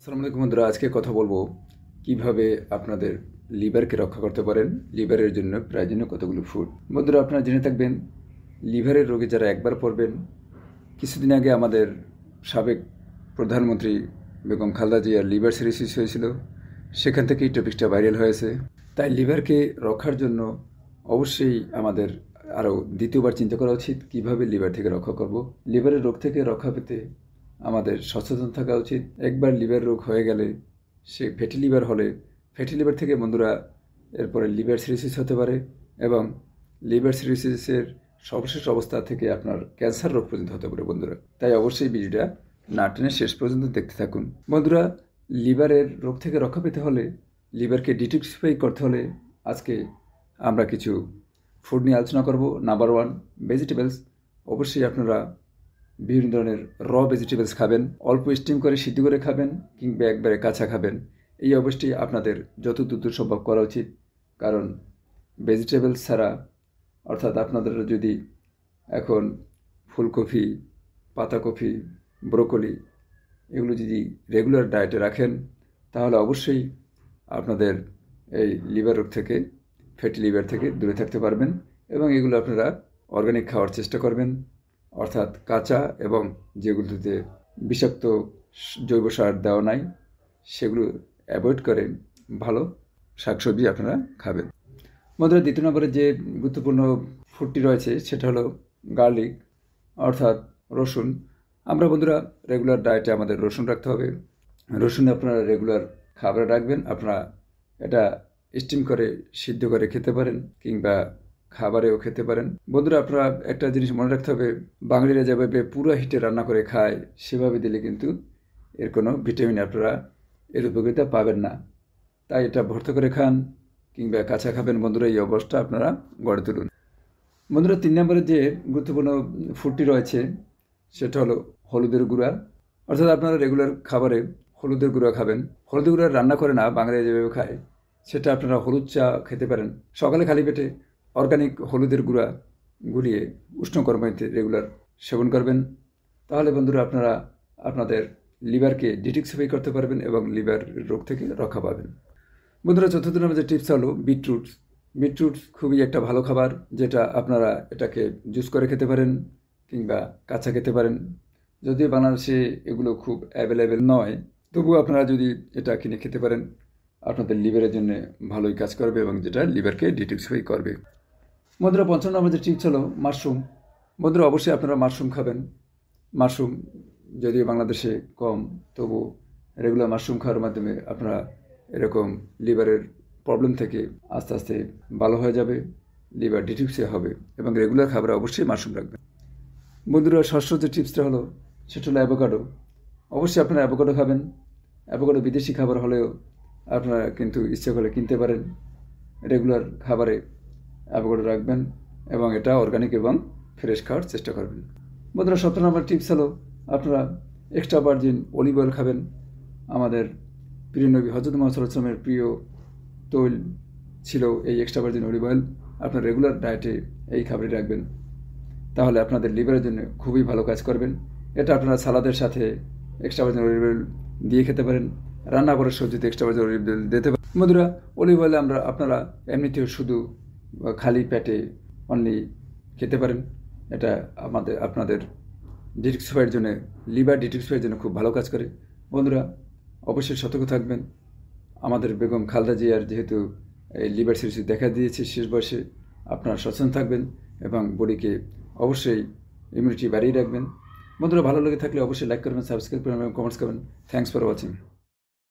আসসালামু আলাইকুম বন্ধুরা, আজকে কথা বলবো কিভাবে আপনাদের লিভারকে রক্ষা করতে পারেন। লিভারের জন্য প্রয়োজনীয় কতগুলো ফুড। বন্ধুরা, আপনারা জেনে থাকবেন লিভারের রোগে যারা একবার পড়বেন, কিছুদিন আগে আমাদের সাবেক প্রধানমন্ত্রী বেগম খালেদা জিয়ার লিভার সিরোসিস হয়েছিল, সেখান থেকেই টপিকটা ভাইরাল হয়েছে। তাই লিভারকে রক্ষার জন্য অবশ্যই আমাদের আরও দ্বিতীয়বার চিন্তা করা উচিত কিভাবে লিভার থেকে রক্ষা করব। লিভারের রোগ থেকে রক্ষা পেতে আমাদের সচেতন থাকা উচিত। একবার লিভার রোগ হয়ে গেলে, সে ফ্যাটি লিভার হলে, ফ্যাটি লিভার থেকে বন্ধুরা এরপরে লিভার সিরোসিস হতে পারে এবং লিভার সিরোসিসের সর্বশেষ অবস্থা থেকে আপনার ক্যান্সার রোগ পর্যন্ত হতে পারে বন্ধুরা। তাই অবশ্যই ভিডিওটা না টেনে শেষ পর্যন্ত দেখতে থাকুন। বন্ধুরা, লিভারের রোগ থেকে রক্ষা পেতে হলে, লিভারকে ডিটক্সিফাই করতে হলে আজকে আমরা কিছু ফুড নিয়ে আলোচনা করব। Number 1, vegetables. অবশ্যই আপনারা বিভিন্ন ধরনের ভেজিটেবলস খাবেন, অল্প স্টিম করে সিদ্ধ করে খাবেন কিংবা একবারে কাঁচা খাবেন। এই অবশ্যই আপনাদের যত দ্রুত সম্ভব করা উচিত, কারণ ভেজিটেবলস ছাড়া, অর্থাৎ আপনাদের যদি এখন ফুলকপি, পাতাকপি, ব্রোকলি এগুলো যদি রেগুলার ডায়েটে রাখেন, তাহলে অবশ্যই আপনাদের এই লিভার রোগ থেকে, ফ্যাটি লিভার থেকে দূরে থাকতে পারবেন। এবং এগুলো আপনারা অর্গানিক খাওয়ার চেষ্টা করবেন, অর্থাৎ কাঁচা এবং যেগুলোতে বিষাক্ত জৈব সার দেওয়া নাই সেগুলো অ্যাভয়েড করে ভালো শাকসবজি আপনারা খাবেন। বন্ধুরা, দ্বিতীয় নম্বরে যে গুরুত্বপূর্ণ ফুডটি রয়েছে সেটা হলো গার্লিক, অর্থাৎ রসুন। আমরা বন্ধুরা রেগুলার ডায়েটে আমাদের রসুন রাখতে হবে। রসুন আপনারা রেগুলার খাবারে রাখবেন। আপনারা এটা স্টিম করে সিদ্ধ করে খেতে পারেন কিংবা খাবারেও খেতে পারেন। বন্ধুরা, আপনারা একটা জিনিস মনে রাখতে হবে, বাঙালিরা যেভাবে পুরো হিটে রান্না করে খায় সেভাবে দিলে কিন্তু এর কোনো ভিটামিন আপনারা এর উপকারিতা পাবেন না। তাই এটা ভর্তা করে খান কিংবা কাঁচা খাবেন বন্ধুরা, এই অবস্থা আপনারা গড়ে তুলুন। বন্ধুরা, 3 নম্বরে যে গুরুত্বপূর্ণ ফুডটি রয়েছে সেটা হলো হলুদের গুঁড়া, অর্থাৎ আপনারা রেগুলার খাবারে হলুদের গুঁড়া খাবেন। হলুদের গুঁড়া রান্না করে না, বাঙালিরা যেভাবে খায় সেটা আপনারা হলুদ চা খেতে পারেন। সকালে খালি পেটে অর্গানিক হলুদের গুঁড়া গুলিয়ে উষ্ণ গরমে রেগুলার সেবন করবেন। তাহলে বন্ধুরা আপনারা আপনাদের লিভারকে ডিটক্সিফাই করতে পারবেন এবং লিভার রোগ থেকে রক্ষা পাবেন। বন্ধুরা, চতুর্থ নম্বর যে টিপস হলো বিটরুট। বিটরুট খুবই একটা ভালো খাবার, যেটা আপনারা এটাকে জুস করে খেতে পারেন কিংবা কাঁচা খেতে পারেন। যদিও বাংলাদেশে এগুলো খুব অ্যাভেলেবেল নয়, তবুও আপনারা যদি এটা কিনে খেতে পারেন আপনাদের লিভারের জন্য ভালোই কাজ করবে এবং যেটা লিভারকে ডিটক্সিফাই করবে। বন্ধুরা, 5 নম্বর যে টিপস হলো মাশরুম। বন্ধুরা, অবশ্যই আপনারা মাশরুম খাবেন। মাশরুম যদিও বাংলাদেশে কম, তবু রেগুলার মাশরুম খাওয়ার মাধ্যমে আপনারা এরকম লিভারের প্রবলেম থেকে আস্তে আস্তে ভালো হয়ে যাবে, লিভার ডিটক্সিফাই হবে এবং রেগুলার খাবারে অবশ্যই মাশরুম রাখবেন। বন্ধুরা, ষষ্ঠ যে টিপসটা হলো সেটা হলো অ্যাভোকাডো। অবশ্যই আপনারা অ্যাভোকাডো খাবেন। অ্যাভোকাডো বিদেশি খাবার হলেও আপনারা কিন্তু ইচ্ছে করলে কিনতে পারেন। রেগুলার খাবারে অ্যাভোকাডো রাখবেন এবং এটা অর্গানিক এবং ফ্রেশ খাওয়ার চেষ্টা করবেন। বন্ধুরা, 17 নম্বর টিপস হলো আপনারা এক্সট্রা ভার্জিন অলিভ অয়েল খাবেন। আমাদের প্রিয় নবী হযরত মুহাম্মদ সাল্লাল্লাহু আলাইহি ওয়াসাল্লামের প্রিয় তৈল ছিল এই এক্সট্রা ভার্জিন অলিভ অয়েল। আপনার রেগুলার ডায়েটে এই খাবারই রাখবেন, তাহলে আপনাদের লিভারের জন্য খুবই ভালো কাজ করবেন। এটা আপনারা সালাদের সাথে এক্সট্রা ভার্জিন অলিভ অয়েল দিয়ে খেতে পারেন, রান্না করার সবজিতে এক্সট্রা ভার্জিন অলিভ অয়েল দিতে পারেন। বন্ধুরা, অলিভ অয়েল আপনারা এমনিতেও শুধু খালি পেটে অনলি খেতে পারেন। এটা আপনাদের ডিটক্সিফাইয়ের জন্য, লিভার ডিটক্সিফাইয়ের জন্য খুব ভালো কাজ করে। বন্ধুরা, অবশ্যই সতর্ক থাকবেন। আমাদের বেগম খালেদা জিয়ার যেহেতু এই লিভার সিরোসিস দেখা দিয়েছে শেষ বয়সে, আপনারা সচেতন থাকবেন এবং বডিকে অবশ্যই ইমিউনিটি বাড়িয়ে রাখবেন। বন্ধুরা, ভালো লেগে থাকলে অবশ্যই লাইক করবেন, সাবস্ক্রাইব করবেন এবং কমেন্টস করবেন। Thanks for watching.